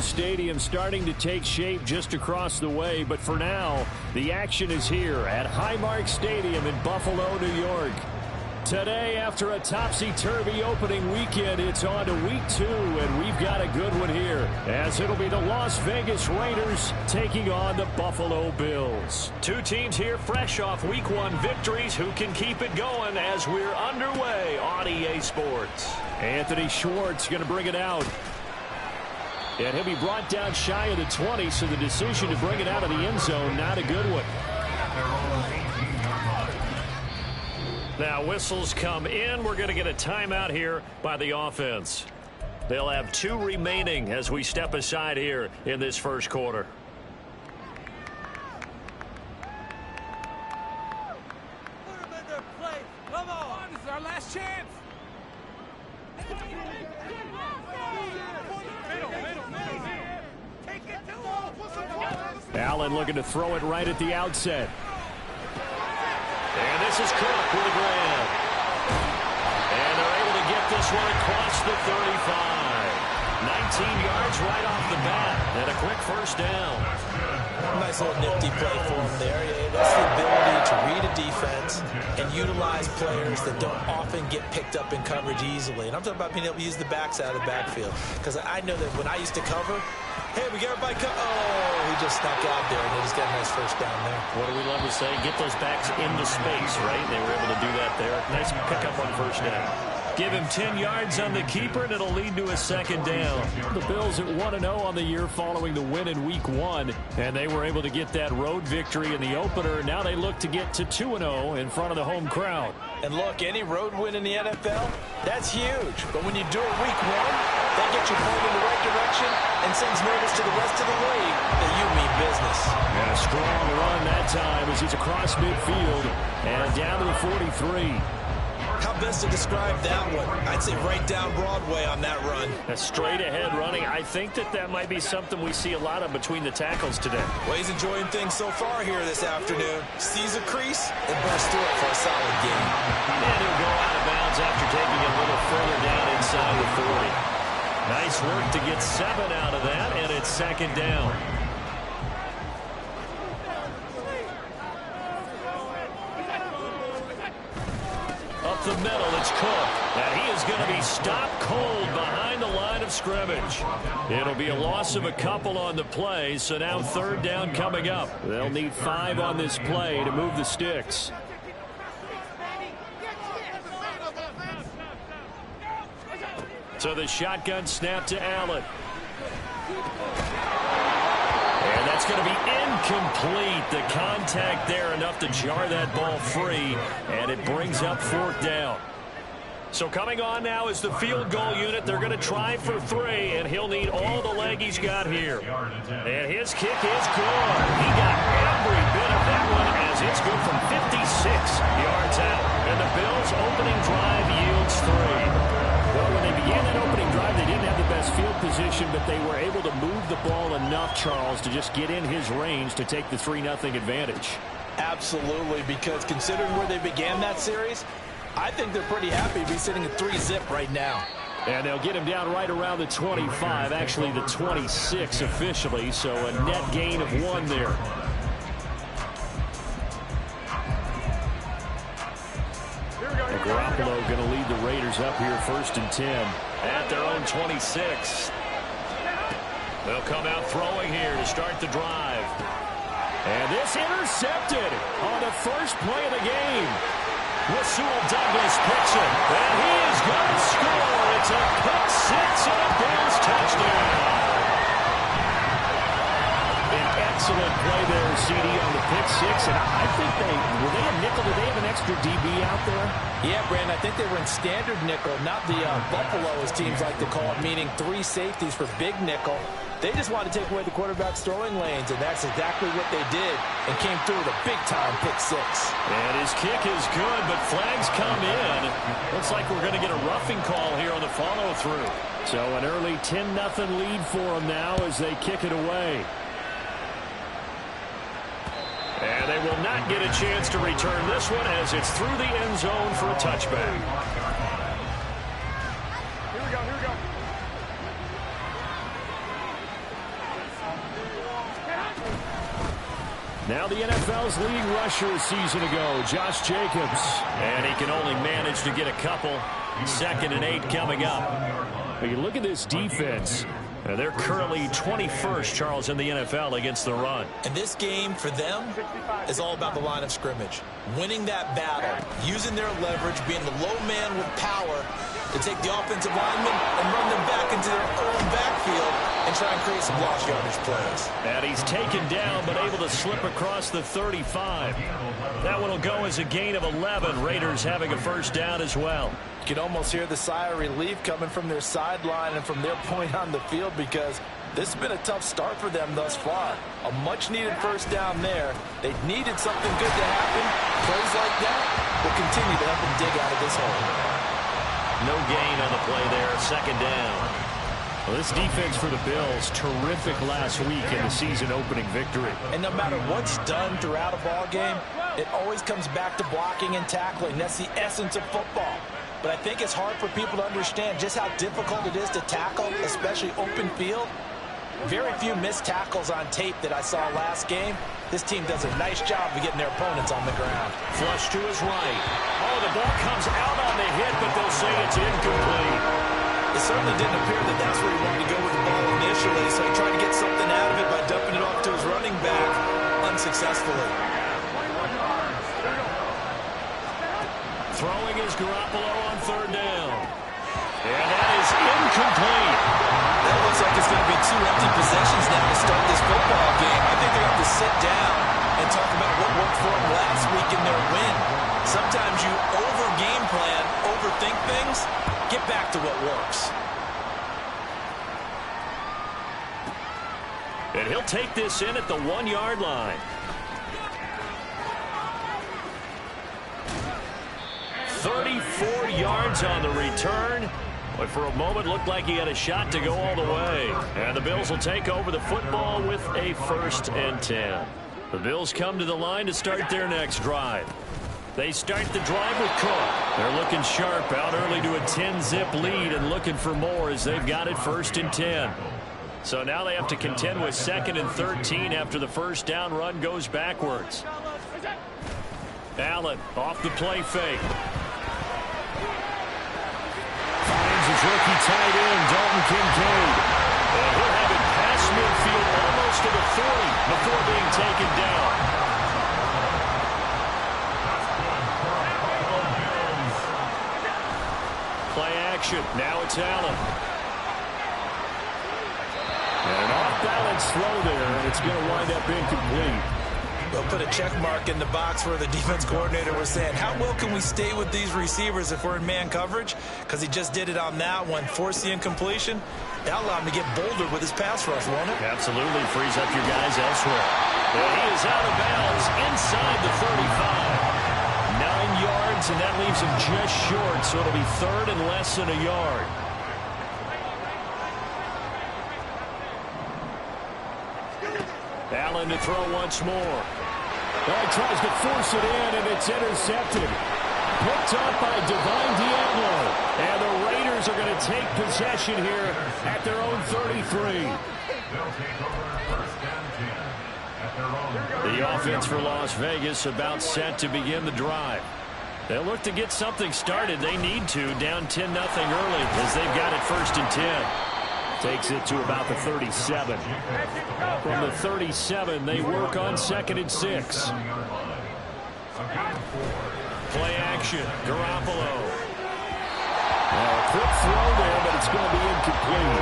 Stadium starting to take shape just across the way, but for now, the action is here at Highmark Stadium in Buffalo, New York. Today, after a topsy-turvy opening weekend, it's on to week 2, and we've got a good one here, as it'll be the Las Vegas Raiders taking on the Buffalo Bills. Two teams here fresh off week 1 victories who can keep it going as we're underway on EA Sports. Anthony Schwartz going to bring it out. And he'll be brought down shy of the 20, so the decision to bring it out of the end zone, not a good one. Now whistles come in. We're going to get a timeout here by the offense. They'll have 2 remaining as we step aside here in this first quarter. Put them in their place. Come on. This is our last chance. Allen looking to throw it right at the outset. And this is Cook with a grab. And they're able to get this one across the 35. 19 yards right off the bat. And a quick first down. Nice little nifty play for him there. Yeah, that's the ability to read a defense and utilize players that don't often get picked up in coverage easily. And I'm talking about being able to use the backs out of the backfield. Because I know that when I used to cover, hey, we got everybody oh, he just snuck out there, and they just got a nice first down there. What do we love to say? Get those backs into space, right? They were able to do that there. Nice pickup on first down. Give him 10 yards on the keeper, and it'll lead to a second down. The Bills at 1-0 on the year following the win in week 1, and they were able to get that road victory in the opener. Now they look to get to 2-0 in front of the home crowd. And look, any road win in the NFL, that's huge. But when you do it week 1, that gets you pointed in the right direction and sends notice to the rest of the league that you mean business. And a strong run that time as he's across midfield and down to the 43. How best to describe that one? I'd say right down Broadway on that run. A straight ahead running. I think that might be something we see a lot of between the tackles today. Well, he's enjoying things so far here this afternoon. Sees a crease and bursts through it for a solid game. And he'll go out of bounds after taking it a little further down inside the 40. Nice work to get 7 out of that, and it's second down. Up the middle, it's Cook. And he is going to be stopped cold behind the line of scrimmage. It'll be a loss of a couple on the play, so now third down coming up. They'll need 5 on this play to move the sticks. So the shotgun snap to Allen. And that's going to be incomplete. The contact there enough to jar that ball free, and it brings up fourth down. So coming on now is the field goal unit. They're going to try for 3, and he'll need all the leg he's got here. And his kick is good. He got every bit of that one as it's good from 56 yards out. And the Bills' opening drive yields 3. Well, when they began that opening drive, they didn't have the best field position, but they were able to move the ball enough, Charles, to just get in his range to take the 3-0 advantage. Absolutely, because considering where they began that series, I think they're pretty happy to be sitting at 3-zip right now. And they'll get him down right around the 25, actually the 26 officially, so a net gain of 1 there. Garoppolo going to lead the Raiders up here first and 10 at their own 26. They'll come out throwing here to start the drive. And this intercepted on the first play of the game. Rasul Douglas picks it, and he is going to score. It's a pick 6 and a Bills touchdown. Excellent play there, CD, on the pick 6. And I think were they a nickel? Did they have an extra DB out there? Yeah, Brandon, I think they were in standard nickel, not the Buffalo, as teams like to call it, meaning 3 safeties for big nickel. They just wanted to take away the quarterback's throwing lanes, and that's exactly what they did, and came through with a big-time pick 6. And his kick is good, but flags come in. Looks like we're going to get a roughing call here on the follow-through. So an early 10-0 lead for them now as they kick it away. And they will not get a chance to return this one as it's through the end zone for a touchback. Here we go, here we go. Now the NFL's leading rusher a season ago, Josh Jacobs. And he can only manage to get a couple. 2nd and 8 coming up. But you look at this defense. They're currently 21st, Charles, in the NFL against the run. And this game for them is all about the line of scrimmage. Winning that battle, using their leverage, being the low man with power to take the offensive linemen and run them back into their own backfield and try and create some lost yardage plays. And he's taken down but able to slip across the 35. That one will go as a gain of 11. Raiders having a first down as well. You can almost hear the sigh of relief coming from their sideline and from their point on the field because this has been a tough start for them thus far. A much-needed first down there. They needed something good to happen. Plays like that will continue to help them dig out of this hole. No gain on the play there. 2nd down. Well, this defense for the Bills, terrific last week in the season-opening victory. And no matter what's done throughout a ball game, it always comes back to blocking and tackling. That's the essence of football. But I think it's hard for people to understand just how difficult it is to tackle, especially open field. Very few missed tackles on tape that I saw last game. This team does a nice job of getting their opponents on the ground. Flush to his right. Oh, the ball comes out on the hit, but they'll say it's incomplete. It certainly didn't appear that that's where he wanted to go with the ball initially, so he tried to get something out of it by dumping it off to his running back unsuccessfully. Throwing is Garoppolo on 3rd down. And that is incomplete. That looks like it's going to be 2 empty possessions now to start this football game. I think they're going to have to sit down and talk about what worked for them last week in their win. Sometimes you over-game plan, overthink things. Get back to what works. And he'll take this in at the 1-yard line. 34 yards on the return. But for a moment, looked like he had a shot to go all the way. And the Bills will take over the football with a 1st and 10. The Bills come to the line to start their next drive. They start the drive with Cook. They're looking sharp, out early to a 10-zip lead and looking for more as they've got it 1st and 10. So now they have to contend with 2nd and 13 after the first down run goes backwards. Allen off the play fake. Finds his rookie tight end, Dalton Kincaid. And he'll have it past midfield almost to the 40 before being taken down. Play action. Now it's Allen. And an off-balance throw there, and it's going to wind up incomplete. They'll put a check mark in the box where the defense coordinator was saying, how well can we stay with these receivers if we're in man coverage? Because he just did it on that one, forced the incompletion. That'll allow him to get bolder with his pass rush, won't it? Absolutely. Frees up your guys elsewhere. And he is out of bounds inside the 35. 9 yards, and that leaves him just short, so it'll be 3rd and less than a yard. Allen to throw once more. He tries to force it in, and it's intercepted. Picked up by Divine Diablo. And the Raiders are going to take possession here at their own 33. The offense for Las Vegas about set to begin the drive. They'll look to get something started. They need to, down 10-0 early as they've got it 1st and 10. Takes it to about the 37. From the 37, they work on 2nd and 6. Play action. Garoppolo. A quick throw there, but it's going to be incomplete.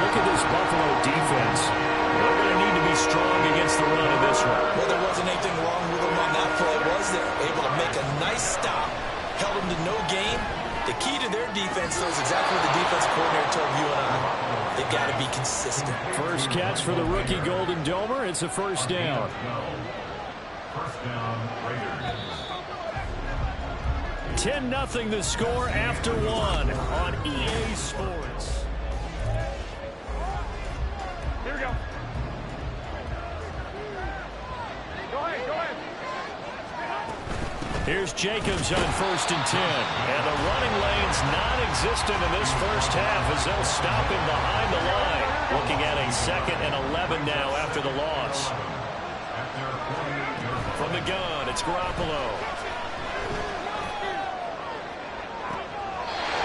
Look at this Buffalo defense. They're going to need to be strong against the run of this one. Well, there wasn't anything wrong with them on that play, was there? Able to make a nice stop, held them to no gain. The key to their defense, though, is exactly what the defense coordinator told you and I. They've got to be consistent. First catch for the rookie Golden Domer. It's a first down. First down, Raiders. 10-0 the score after 1 on EA Sports. Here we go. Go ahead. Here's Jacobs on 1st and 10. And the running lane's non-existent in this first half as they'll stop him behind the line. Looking at a 2nd and 11 now after the loss. From the gun, it's Garoppolo.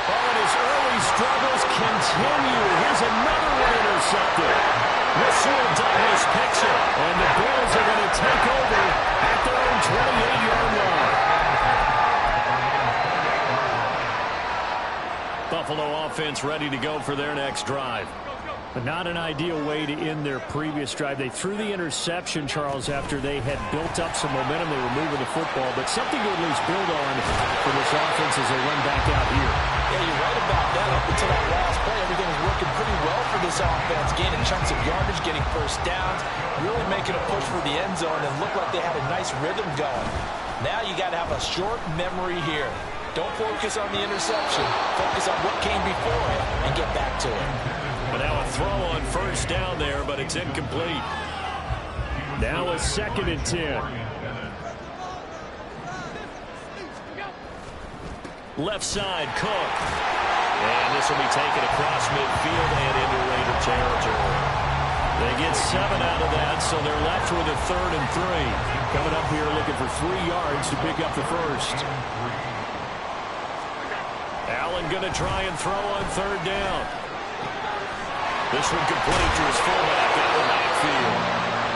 Oh, and his early struggles continue. Here's another one intercepted. Russell Douglas picks it, and the Bills are going to take over at their own 28-yard line. Buffalo offense ready to go for their next drive. But not an ideal way to end their previous drive. They threw the interception, Charles, after they had built up some momentum. They were moving the football, but something to at least build on for this offense as they run back out here. Yeah, you're right about that. Up until that last play, everything was working pretty well for this offense. Gaining chunks of yardage, getting first downs, really making a push for the end zone, and looked like they had a nice rhythm going. Now you got to have a short memory here. Don't focus on the interception. Focus on what came before it and get back to it. But now a throw on first down there, but it's incomplete. Now a 2nd and 10. Left side, Cook. And this will be taken across midfield and into Raider territory. They get 7 out of that, so they're left with a 3rd and 3. Coming up here looking for 3 yards to pick up the first. Allen going to try and throw on 3rd down. This one complete to his fullback out of the backfield.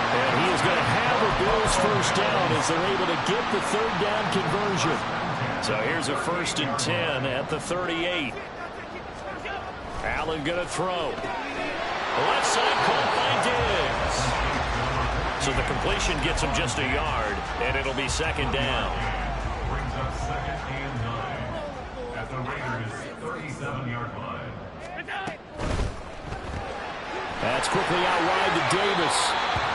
And he is going to have a Bills first down as they're able to get the 3rd down conversion. So here's a 1st and 10 at the 38. Allen going to throw. Left side caught by Diggs. So the completion gets him just a yard, and it'll be 2nd down. Brings up 2nd and 9 at the Raiders' 37-yard line. That's quickly out wide to Davis.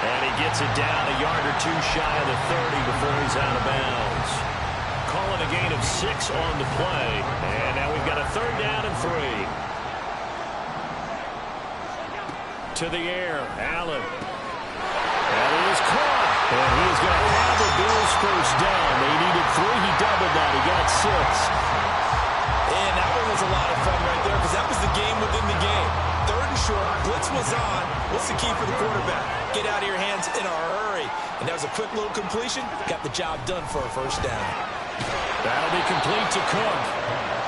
And he gets it down a yard or 2 shy of the 30 before he's out of bounds. Calling a gain of 6 on the play. And now we've got a 3rd down and 3. To the air, Allen. And he is caught. And he is going to have the Bills first down. They needed 3. He doubled that. He got 6. And that one was a lot of fun right there because that was the game within the game. 3rd and short, blitz was on. What's the key for the quarterback? Get out of your hands in a hurry. And that was a quick little completion. Got the job done for a first down. That'll be complete to Cook.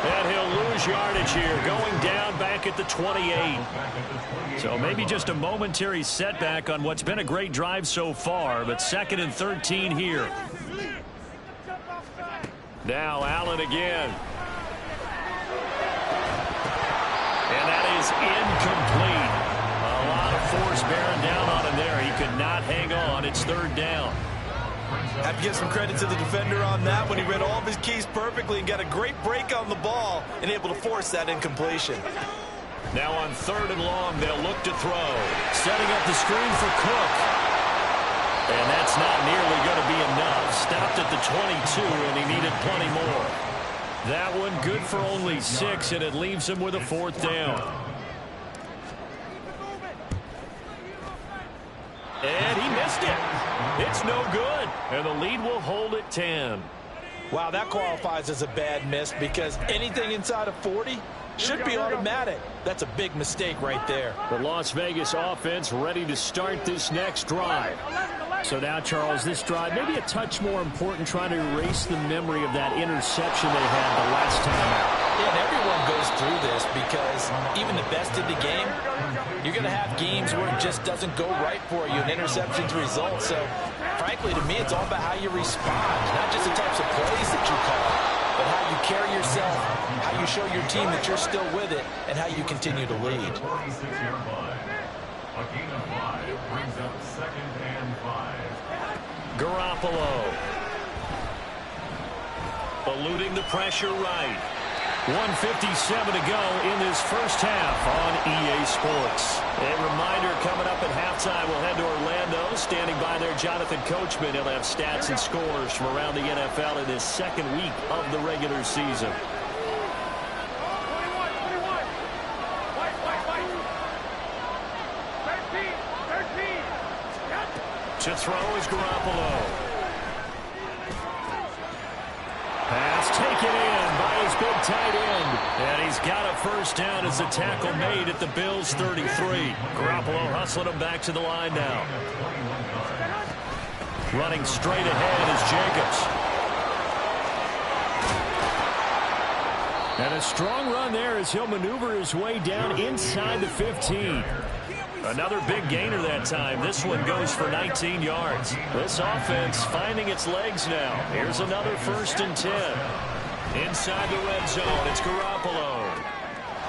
And he'll lose yardage here, going down back at the 28. So maybe just a momentary setback on what's been a great drive so far, but 2nd and 13 here. Now Allen again. And that is incomplete. A lot of force bearing down on him there. He could not hang on. It's 3rd down. Have to give some credit to the defender on that when he read all of his keys perfectly and got a great break on the ball and able to force that incompletion. Now on 3rd and long, they'll look to throw. Setting up the screen for Cook. And that's not nearly going to be enough. Stopped at the 22, and he needed plenty more. That one good for only 6, and it leaves him with a 4th down. And he missed it. It's no good. And the lead will hold at 10. Wow, that qualifies as a bad miss because anything inside of 40 should be automatic. That's a big mistake right there. The Las Vegas offense ready to start this next drive. So now, Charles, this drive maybe a touch more important, trying to erase the memory of that interception they had the last time out. Yeah, and everyone goes through this because even the best in the game, you're going to have games where it just doesn't go right for you, and interceptions result. So, frankly, to me, it's all about how you respond, not just the types of plays that you call, but how you carry yourself, how you show your team that you're still with it, and how you continue to lead. A gain of 5 brings up 2nd and 5. Garoppolo. Eluding the pressure right. 1:57 to go in this first half on EA Sports. A reminder coming up at halftime, we'll head to Orlando. Standing by there, Jonathan Coachman. He'll have stats and scores from around the NFL in this 2nd week of the regular season. To throw is Garoppolo. Pass taken in by his big tight end. And he's got a first down as the tackle made at the Bills' 33. Garoppolo hustling him back to the line now. Running straight ahead is Jacobs. And a strong run there as he'll maneuver his way down inside the 15. Another big gainer that time. This one goes for 19 yards. This offense finding its legs now. Here's another 1st and 10. Inside the red zone, it's Garoppolo.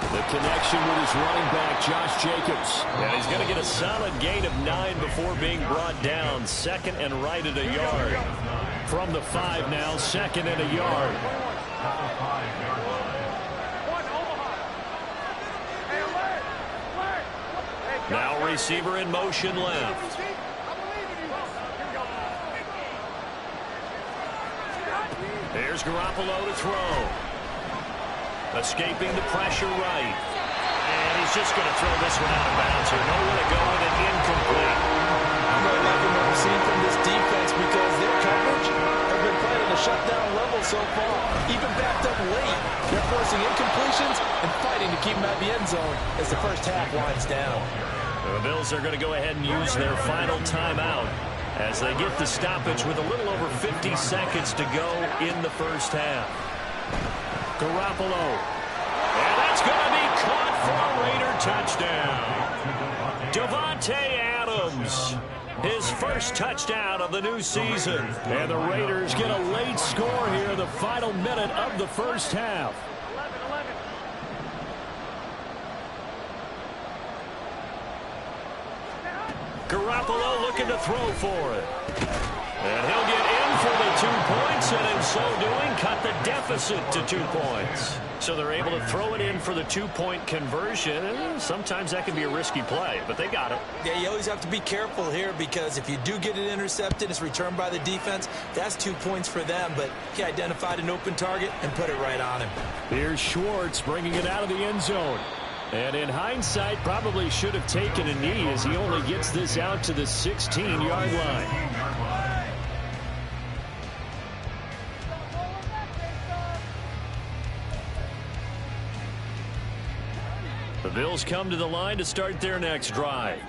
The connection with his running back, Josh Jacobs. And he's going to get a solid gain of 9 before being brought down. 2nd and right at a yard. From the 5 now, 2nd and a yard. Now receiver in motion left. Here's Garoppolo to throw. Escaping the pressure right. And he's just going to throw this one out of bounds here. Nowhere to go with it, incomplete. I'm really liking what we're seeing from this defense because their coverage has been playing at a shutdown level so far. Even backed up late, they're forcing incompletions and fighting to keep them at the end zone as the first half winds down. The Bills are going to go ahead and use their final timeout as they get the stoppage with a little over 50 seconds to go in the first half. Garoppolo. And that's going to be caught for a Raider touchdown. Davante Adams. His first touchdown of the new season. And the Raiders get a late score here in the final minute of the first half. Garoppolo looking to throw for it. And he'll get in for the 2 points, and in so doing, cut the deficit to 2 points. So they're able to throw it in for the 2-point conversion. Sometimes that can be a risky play, but they got it. Yeah, you always have to be careful here because if you do get it intercepted, it's returned by the defense. That's 2 points for them, but he identified an open target and put it right on him. Here's Schwartz bringing it out of the end zone. And in hindsight, probably should have taken a knee as he only gets this out to the 16-yard line. The Bills come to the line to start their next drive.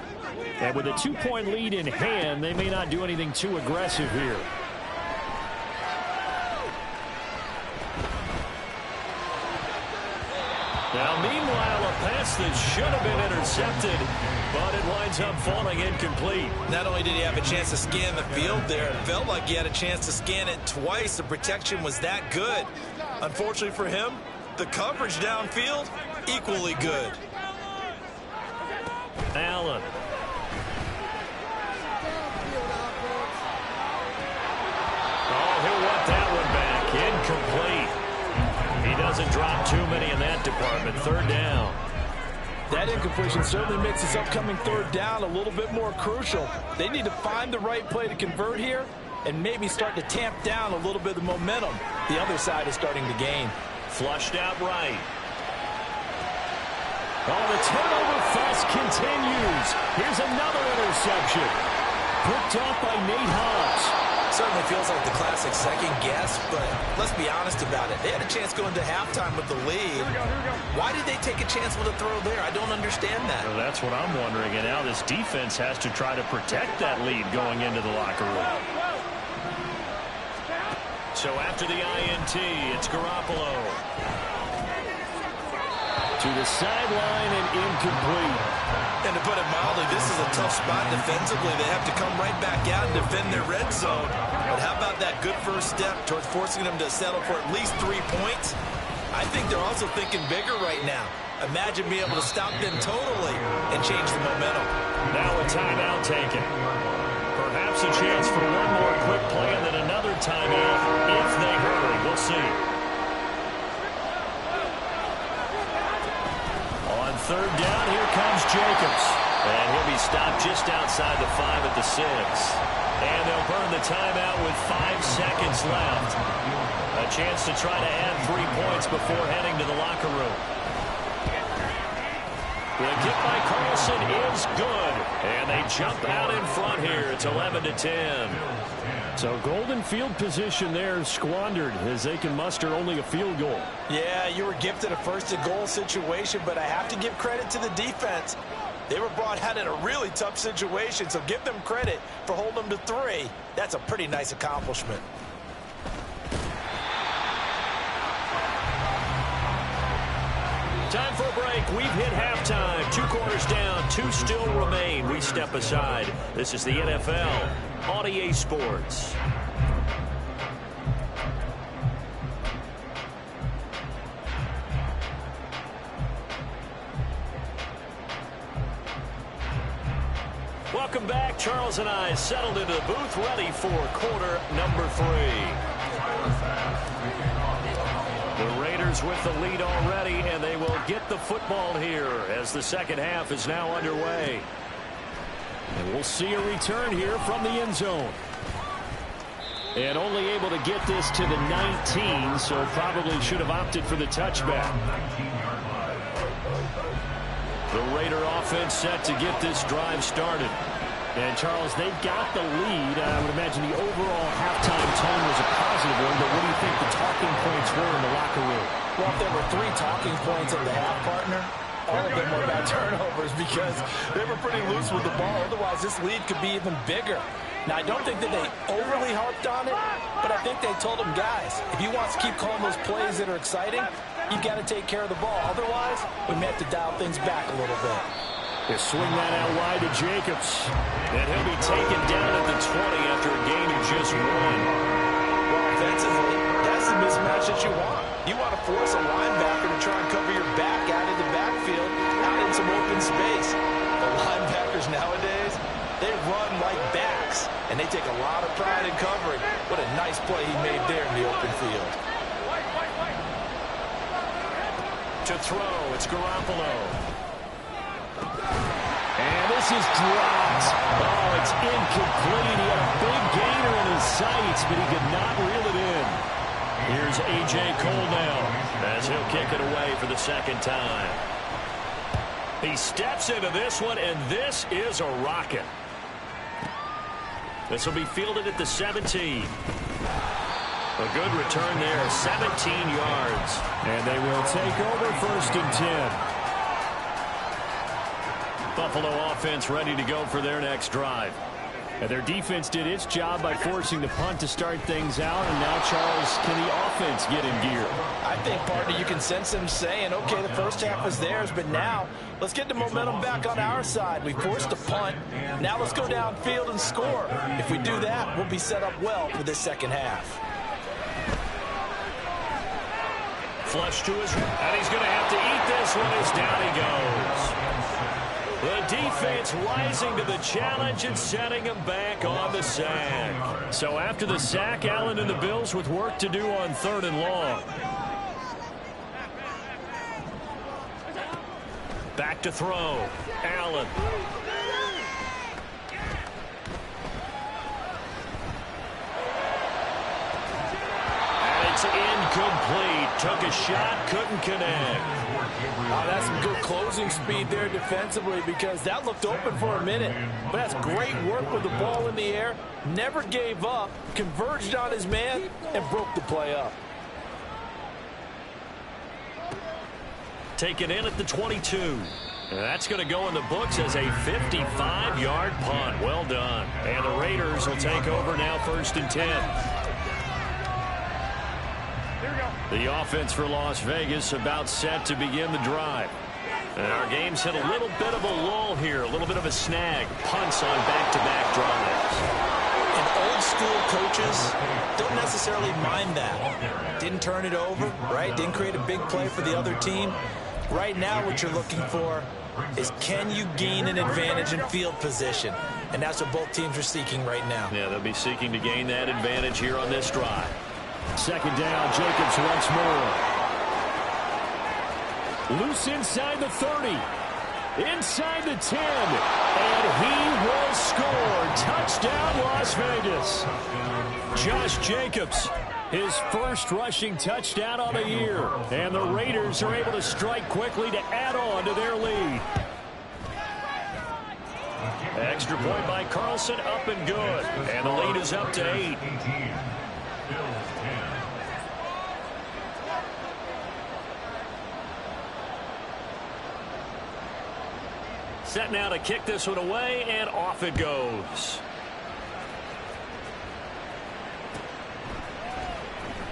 And with a 2-point lead in hand, they may not do anything too aggressive here. Now, meanwhile, a pass that should have been intercepted, but it winds up falling incomplete. Not only did he have a chance to scan the field there, it felt like he had a chance to scan it twice. The protection was that good. Unfortunately for him, the coverage downfield, equally good. Allen. Oh, he'll want that one back. Incomplete. He doesn't drop too many in that department. 3rd down. That incompletion certainly makes this upcoming 3rd down a little bit more crucial. They need to find the right play to convert here and maybe start to tamp down a little bit of the momentum the other side is starting to gain. Flushed out right. Oh, the turnover fuss continues. Here's another interception. Picked off by Nate Hobbs. Certainly feels like the classic second guess, but let's be honest about it. They had a chance going to halftime with the lead. Why did they take a chance with a throw there? I don't understand that. Well, that's what I'm wondering. And now this defense has to try to protect that lead going into the locker room. So after the INT, it's Garoppolo. To the sideline and incomplete. And to put it mildly, this is a tough spot defensively. They have to come right back out and defend their red zone. But how about that good first step towards forcing them to settle for at least 3 points? I think they're also thinking bigger right now. Imagine being able to stop them totally and change the momentum. Now a timeout taken. Perhaps a chance for one more quick play and then another timeout if they hurry. We'll see. On 3rd down, here comes Jacobs. And he'll be stopped just outside the 5 at the 6. And they'll burn the timeout with 5 seconds left. A chance to try to add 3 points before heading to the locker room. The kick by Carlson is good. And they jump out in front here. It's 11-10. So golden field position there squandered as they can muster only a field goal. Yeah, you were gifted a 1st-and-goal situation, but I have to give credit to the defense. They were brought out in a really tough situation, so give them credit for holding them to 3. That's a pretty nice accomplishment. Time for a break. We've hit halftime. 2 quarters down, 2 still remain. We step aside. This is the NFL on EA Sports. Welcome back. Charles and I settled into the booth, ready for quarter number 3. The Raiders with the lead already, and they will get the football here as the second half is now underway. And we'll see a return here from the end zone. And only able to get this to the 19, so probably should have opted for the touchback. The Raider offense set to get this drive started. And, Charles, they've got the lead. I would imagine the overall halftime tone was a positive one, but what do you think the talking points were in the locker room? Well, if there were 3 talking points at the half, partner, all of them were about turnovers because they were pretty loose with the ball. Otherwise, this lead could be even bigger. Now, I don't think that they overly harped on it, but I think they told them, guys, if you want to keep calling those plays that are exciting, you've got to take care of the ball. Otherwise, we may have to dial things back a little bit. They swing that out wide to Jacobs. And he'll be taken down at the 20 after a gain of just 1. Well, offensively, that's the mismatch that you want. You want to force a linebacker to try and cover your back out of the backfield, out in some open space. The linebackers nowadays, they run like backs, and they take a lot of pride in covering. What a nice play he made there in the open field. To throw, it's Garoppolo. And this is dropped. Oh, it's incomplete. He had a big gainer in his sights, but he could not reel it in. Here's A.J. Cole now as he'll kick it away for the second time. He steps into this one, and this is a rocket. This will be fielded at the 17. A good return there, 17 yards. And they will take over 1st and 10. Buffalo offense ready to go for their next drive. And their defense did its job by forcing the punt to start things out. And now, Charles, can the offense get in gear? I think, partner, you can sense them saying, okay, the first half was theirs, but now let's get the momentum back on our side. We forced a punt. Now let's go downfield and score. If we do that, we'll be set up well for this second half. Flush to his, and he's going to have to eat this one as down he goes. The defense rising to the challenge and setting him back on the sack. So after the sack, Allen and the Bills with work to do on 3rd and long. Back to throw. Allen. And it's incomplete. Took a shot, couldn't connect. Oh, that's some good closing speed there defensively because that looked open for a minute. But that's great work with the ball in the air. Never gave up, converged on his man, and broke the play up. Taken in at the 22. And that's going to go in the books as a 55-yard punt. Well done. And the Raiders will take over now 1st and 10. The offense for Las Vegas about set to begin the drive. And our game's hit a little bit of a lull here, a little bit of a snag. Punts on back-to-back drives. And old school coaches don't necessarily mind that. Didn't turn it over, right? Didn't create a big play for the other team. Right now what you're looking for is can you gain an advantage in field position? And that's what both teams are seeking right now. Yeah, they'll be seeking to gain that advantage here on this drive. Second down, Jacobs once more. Loose inside the 30. Inside the 10. And he will score. Touchdown, Las Vegas. Josh Jacobs, his first rushing touchdown on the year. And the Raiders are able to strike quickly to add on to their lead. Extra point by Carlson, up and good. And the lead is up to 8. Set now to kick this one away, and off it goes.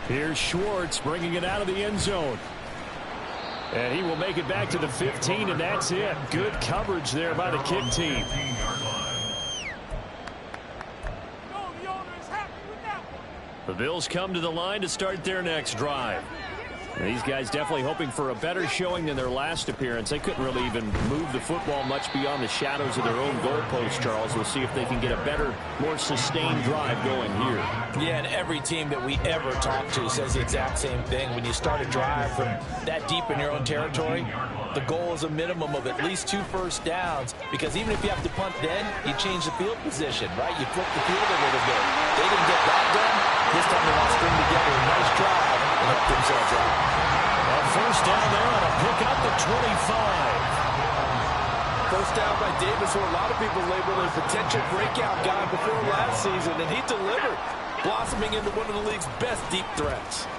Here's Schwartz bringing it out of the end zone. And he will make it back to the 15, and that's it. Good coverage there by the kick team. The Bills come to the line to start their next drive. These guys definitely hoping for a better showing than their last appearance. They couldn't really even move the football much beyond the shadows of their own goalpost, Charles. We'll see if they can get a better, more sustained drive going here. Yeah, and every team that we ever talk to says the exact same thing. When you start a drive from that deep in your own territory, the goal is a minimum of at least 2 first downs, because even if you have to punt then, you change the field position, right? You flip the field a little bit. They didn't get that done. This time they want to string together a nice drive and help themselves out. A first down there on a pick up the 25. First down by Davis, who a lot of people labeled a potential breakout guy before last season, and he delivered, blossoming into one of the league's best deep threats.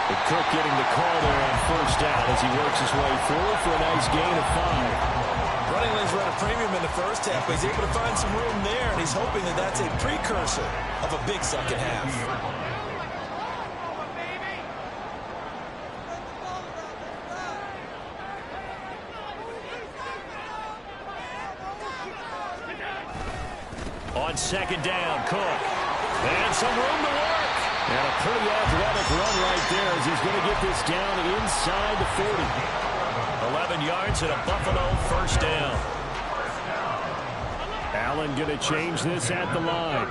And Cook getting the call there on first down as he works his way forward for a nice gain of 5. Running lanes were at a premium in the first half, but he's able to find some room there, and he's hoping that that's a precursor of a big second half. On second down, Cook. And some room to work. And a pretty athletic run right there as he's going to get this down inside the 40. 11 yards and a Buffalo first down. Allen going to change this at the line.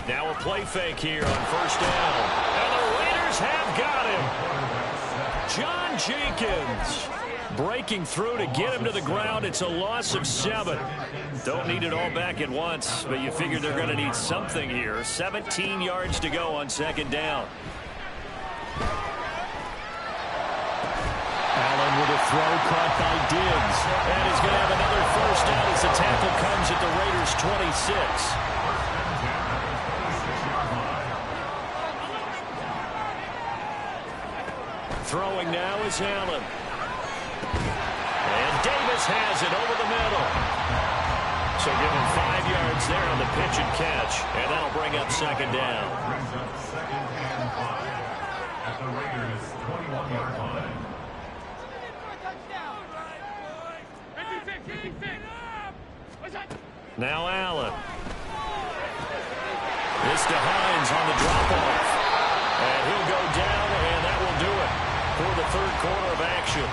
Now a play fake here on first down. And the Raiders have got him. John Jenkins breaking through to get him to the ground. It's a loss of 7. Don't need it all back at once, but you figure they're going to need something here. 17 yards to go on second down. Allen with a throw caught by Diggs. And he's going to have another first down as the tackle comes at the Raiders' 26. Throwing now is Allen. And Davis has it over the middle. So give him 5 yards there on the pitch and catch. And that'll bring up second down. Brings up second and 5 at the Raiders' 21-yard line. Now Allen. This to Hines on the drop-off. And he'll go down, and that will do it for the third quarter of action.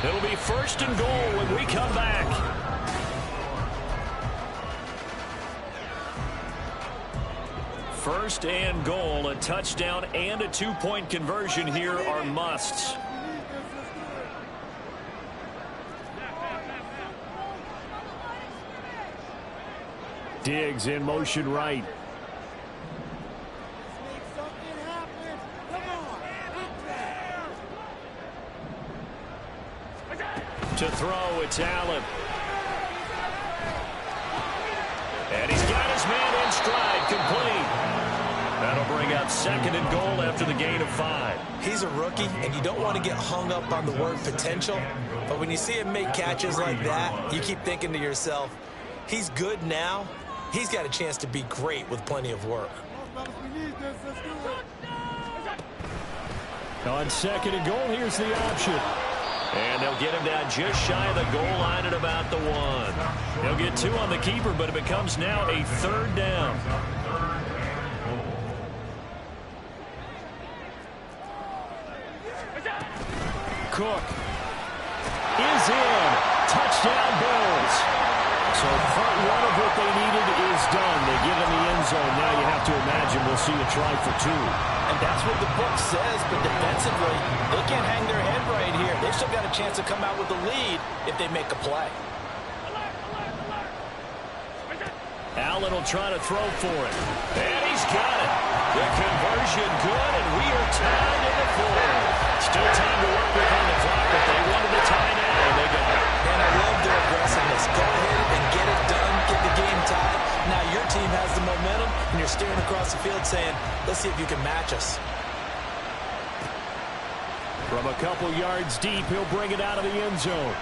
It'll be first and goal when we come back. First and goal, a touchdown and a 2-point conversion here are musts. Diggs in motion right. To throw, it's Allen. And he's got his man in stride, complete. That'll bring up second and goal after the gain of 5. He's a rookie, and you don't want to get hung up on the word potential. But when you see him make catches like that, you keep thinking to yourself, he's good now. He's got a chance to be great with plenty of work. On second and goal, here's the option. And they'll get him down just shy of the goal line at about the 1. They'll get 2 on the keeper, but it becomes now a third down. Cook is in. Touchdown, Bills. So part 1 of what they needed is done. They get in the end zone. Now you have to imagine we'll see a try for 2. And that's what the book says, but defensively, they can't hang their head right here. They've still got a chance to come out with the lead if they make a play. Allen will try to throw for it. And he's got it. The conversion good, and we are tied in the 4. Still time to work with on the clock, but they wanted a tie now, and they got it. And I love their aggressiveness. Go ahead and get it done, get the game tied. Now your team has the momentum, and you're they're staring across the field saying, let's see if you can match us. From a couple yards deep, he'll bring it out of the end zone.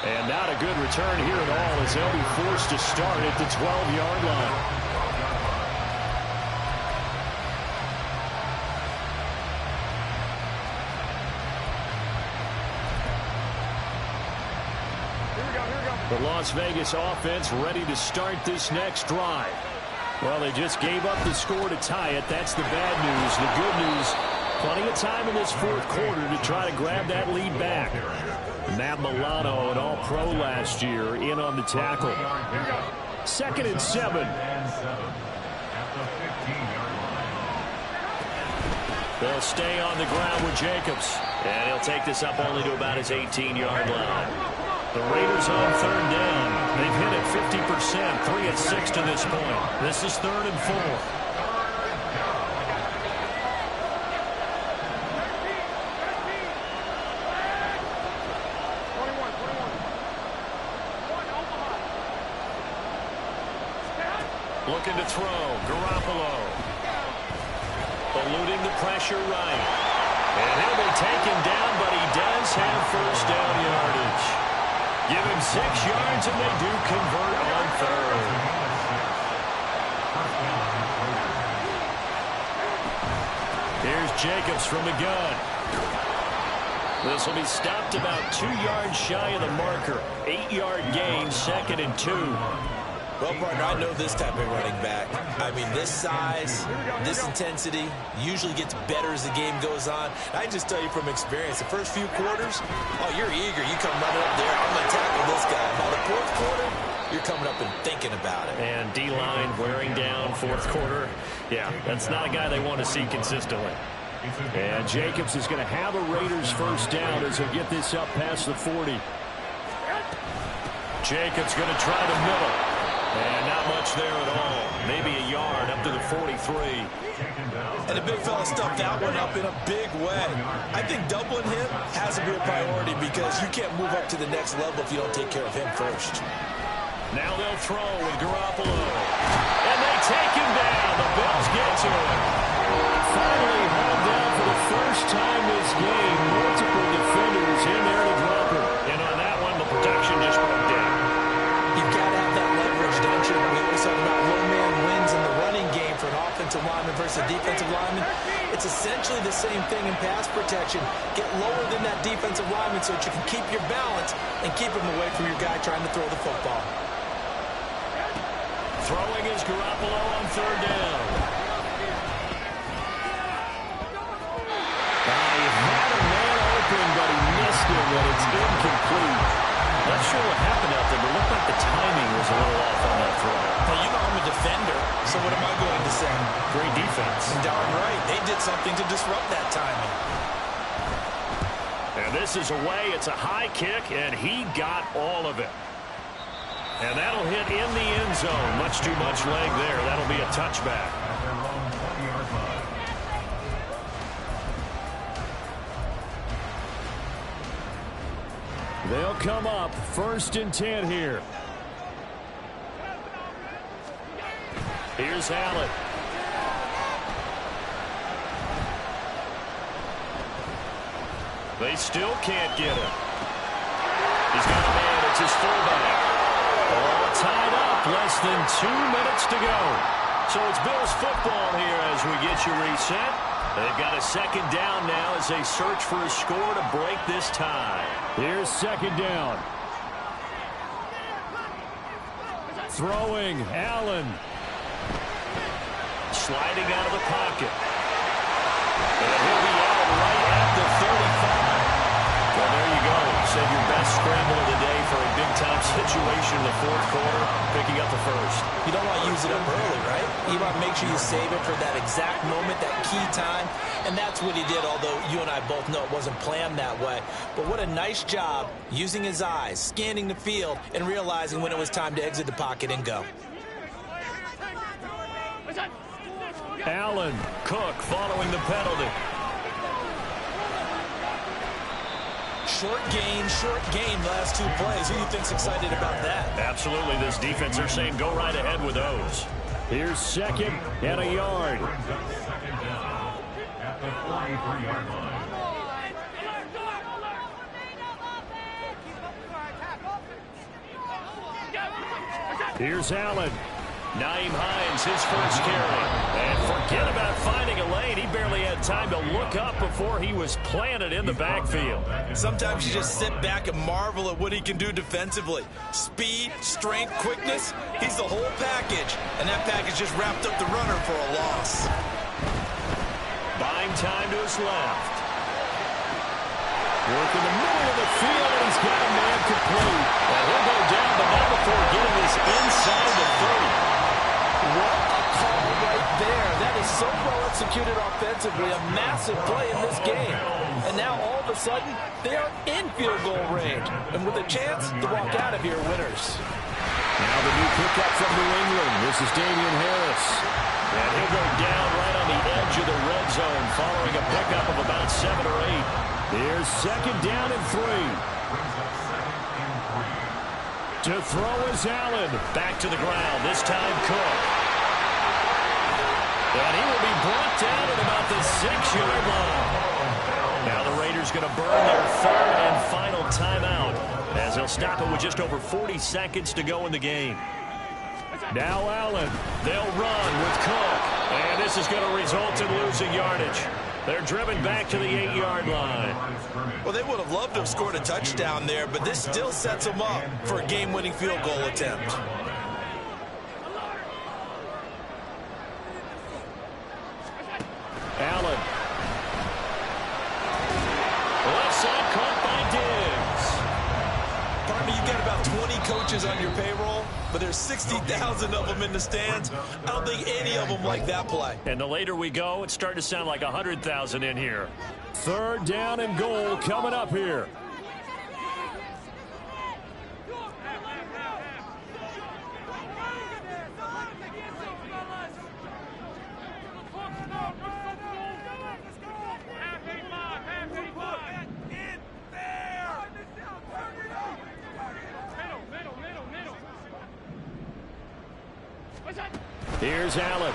And not a good return here at all as they'll be forced to start at the 12-yard line. The Las Vegas offense ready to start this next drive. Well, they just gave up the score to tie it. That's the bad news. The good news, plenty of time in this fourth quarter to try to grab that lead back. Matt Milano, an All-Pro last year, in on the tackle. 2nd and 7. They'll stay on the ground with Jacobs. And he'll take this up only to about his 18-yard line. The Raiders on 3rd down. They've hit it 50%, 3 of 6 to this point. This is 3rd and 4. Looking to throw. Garoppolo. Eluding the pressure right. And he'll be taken down, but he does have first down yardage. Give him 6 yards, and they do convert on 3rd. Here's Jacobs from the gun. This will be stopped about 2 yards shy of the marker. 8-yard gain, 2nd and 2. Well, partner, I know this type of running back. I mean, this size, this intensity usually gets better as the game goes on. I just tell you from experience, the first few quarters, oh, you're eager. You come running up there, I'm going to tackle this guy. By the 4th quarter, you're coming up and thinking about it. And D-line wearing down 4th quarter. Yeah, that's not a guy they want to see consistently. And Jacobs is going to have a Raiders first down as he'll get this up past the 40. Jacobs going to try the middle. And not much there at all. Maybe a yard up to the 43. And the big fella stuffed that one up in a big way. I think doubling him has to be a priority because you can't move up to the next level if you don't take care of him first. Now they'll throw with Garoppolo. And they take him down. The Bills get to him. Finally hauled down for the first time this game. Multiple defenders in there to drop him. And on that one, the protection just broke down. You've got to have that leverage, don't you? We always talk about low man wins in the running game for an offensive lineman versus a defensive lineman. It's essentially the same thing in pass protection. Get lower than that defensive lineman so that you can keep your balance and keep him away from your guy trying to throw the football. Throwing is Garoppolo on 3rd down. He had a man open, but he missed him, and it's incomplete. Not sure what happened out there, but it looked like the timing was a little off on that throw. Well, you know I'm a defender, so what am I going to say? Great defense. Darn right. They did something to disrupt that timing. And this is away. It's a high kick, and he got all of it. And that'll hit in the end zone. Much too much leg there. That'll be a touchback. They'll come up 1st and 10 here. Here's Allen. They still can't get him. He's got a man. It's his fullback. All tied up. Less than 2 minutes to go. So it's Bills football here as we get you reset. They've got a 2nd down now as they search for a score to break this tie. Here's 2nd down. Throwing, Allen. Sliding out of the pocket. And he'll be out right at the 35. Well, there you go. Said your best scramble of the day for a big-time situation in the 4th quarter, picking up the 1st. You don't want to use it up early, right? You want to make sure you save it for that exact moment, that key time. And that's what he did, although you and I both know it wasn't planned that way. But what a nice job using his eyes, scanning the field, and realizing when it was time to exit the pocket and go. Allen, Cook following the penalty. Short gain the last 2 plays. Who do you think's excited about that? Absolutely. This defense, they're saying go right ahead with those. Here's second and a yard. Second down at the 43-yard line. Here's Allen. Naeem Hines, his first carry. And forget about finding a lane. He barely had time to look up before he was planted in the backfield. Sometimes you just sit back and marvel at what he can do defensively. Speed, strength, quickness, he's the whole package. And that package just wrapped up the runner for a loss. Buying time to his left. Work in the middle of the field, and he's got a man complete. And he'll go down, but not before getting this inside the 30. What a call right there. That is so well executed offensively. A massive play in this game. And now all of a sudden, they are in field goal range. And with a chance to walk out of here winners. Now the new pickup from New England. This is Damian Harris. And he'll go down right on the edge of the red zone following a pickup of about 7 or 8. Here's second down and 3. To throw is Allen. Back to the ground. This time Cook. And he will be brought down at about the 6-yard line. Now the Raiders going to burn their third and final timeout as they'll stop it with just over 40 seconds to go in the game. Now Allen. They'll run with Cook. And this is going to result in losing yardage. They're driven back to the 8-yard line. Well, they would have loved to have scored a touchdown there, but this still sets them up for a game-winning field goal attempt. Allen. Left side caught by Diggs. Pardon me, you've got about 20 coaches on your payroll, but there's 60,000 of them in the stands. I don't think any of them like that play. And the later we go, it's starting to sound like 100,000 in here. Third down and goal coming up here. Here's Allen.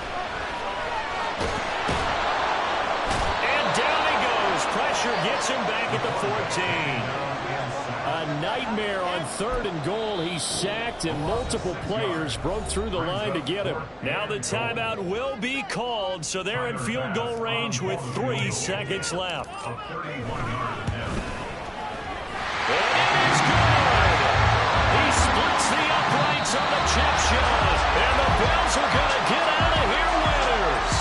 And down he goes. Pressure gets him back at the 14. A nightmare on third and goal. He's sacked, and multiple players broke through the line to get him. Now the timeout will be called, so they're in field goal range with 3 seconds left. A 31-yard attempt. And it is good. He splits the uprights on the chip shot. And the Bills are going to get out of here winners.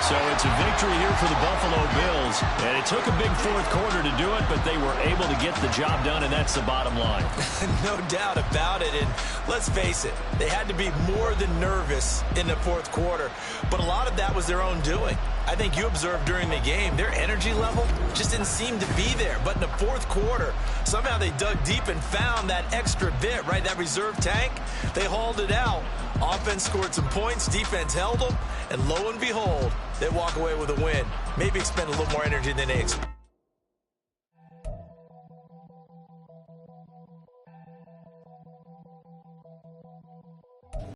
So it's a victory here for the Buffalo Bills. And it took a big fourth quarter to do it, but they were able to get the job done, and that's the bottom line. No doubt about it. And let's face it, they had to be more than nervous in the fourth quarter. But a lot of that was their own doing. I think you observed during the game, their energy level just didn't seem to be there. But in the fourth quarter, somehow they dug deep and found that extra bit, right, that reserve tank. They hauled it out. Offense scored some points, defense held them, and lo and behold, they walk away with a win. Maybe expend a little more energy than they expected.